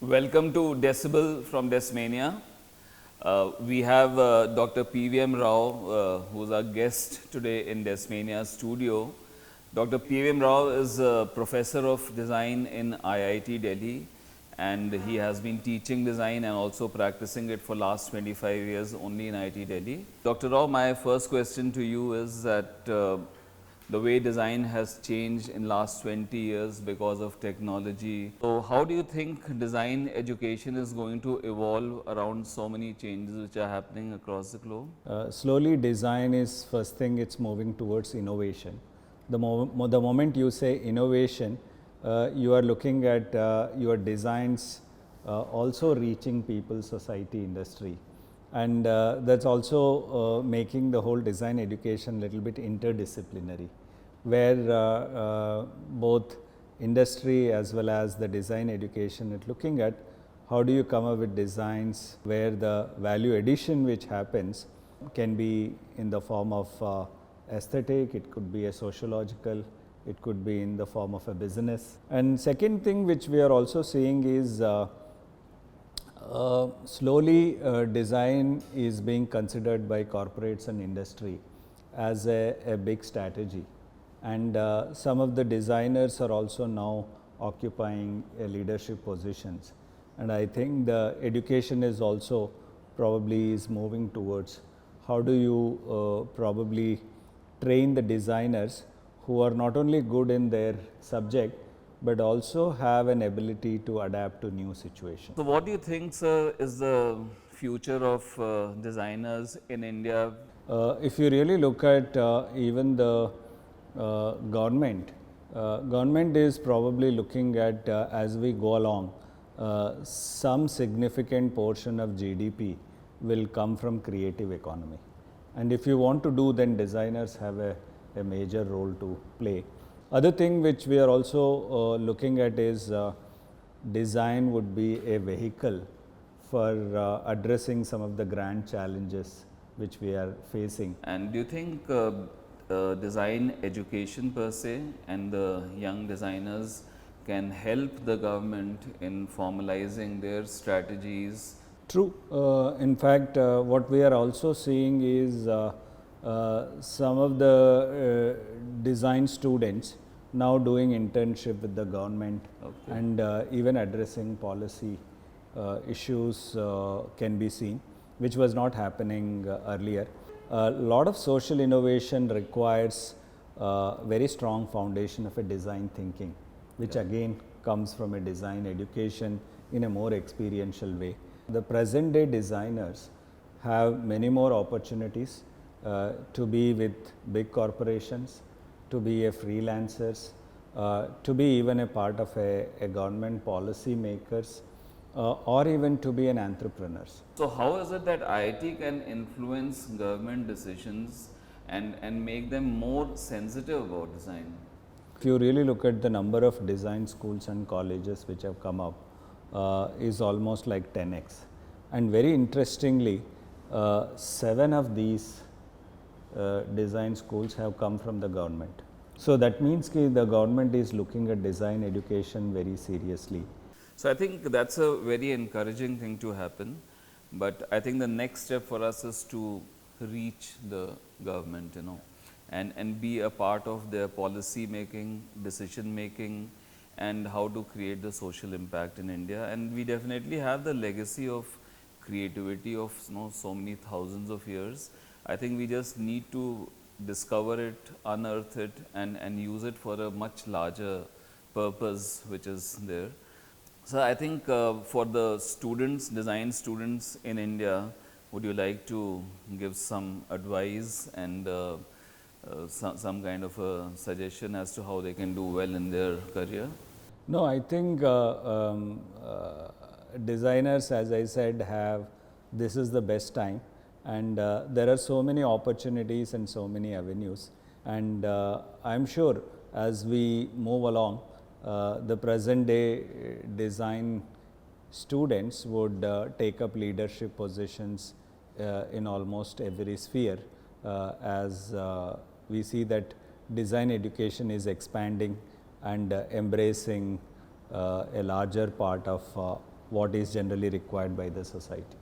Welcome to DESIBLE from Desmania. We have Dr. PVM Rao, who is our guest today in Desmania studio. Dr. PVM Rao is a professor of design in IIT Delhi, and he has been teaching design and also practicing it for last 25 years only in IIT Delhi. Dr. Rao, my first question to you is that the way design has changed in last 20 years because of technology. So how do you think design education is going to evolve around so many changes which are happening across the globe? Slowly design is first thing, it's moving towards innovation. The moment you say innovation, you are looking at your designs also reaching people, society, industry. And that's also making the whole design education a little bit interdisciplinary, where both industry as well as the design education is looking at how do you come up with designs where the value addition which happens can be in the form of aesthetic, it could be a sociological, it could be in the form of a business. And second thing which we are also seeing is slowly design is being considered by corporates and industry as a big strategy, and some of the designers are also now occupying leadership positions, and I think the education is also probably is moving towards how do you probably train the designers who are not only good in their subject but also have an ability to adapt to new situations. So what do you think, sir, is the future of designers in India? If you really look at even the government is probably looking at as we go along, some significant portion of GDP will come from creative economy, and if you want to do, then designers have a major role to play. Other thing which we are also looking at is design would be a vehicle for addressing some of the grand challenges which we are facing. And do you think design education per se and the young designers can help the government in formalizing their strategies? True. In fact, what we are also seeing is some of the design students now doing internship with the government, okay, and even addressing policy issues can be seen, which was not happening earlier. A lot of social innovation requires very strong foundation of a design thinking, which again comes from a design education in a more experiential way. The present day designers have many more opportunities to be with big corporations, to be a freelancers, to be even a part of a government policy makers, or even to be an entrepreneurs. So how is it that IIT can influence government decisions and make them more sensitive about design? If you really look at the number of design schools and colleges which have come up, is almost like 10x. And very interestingly, 7 of these design schools have come from the government. So that means the government is looking at design education very seriously. So I think that's a very encouraging thing to happen, but I think the next step for us is to reach the government, and be a part of their policy making, decision making, and how to create the social impact in India. And we definitely have the legacy of creativity of so many thousands of years. I think we just need to discover it, unearth it, and use it for a much larger purpose which is there. So I think for the students, design students in India, would you like to give some advice and some kind of a suggestion as to how they can do well in their career? No, I think designers, as I said, this is the best time, and there are so many opportunities and so many avenues, and I'm sure as we move along, the present day design students would take up leadership positions in almost every sphere, as we see that design education is expanding and embracing a larger part of what is generally required by the society.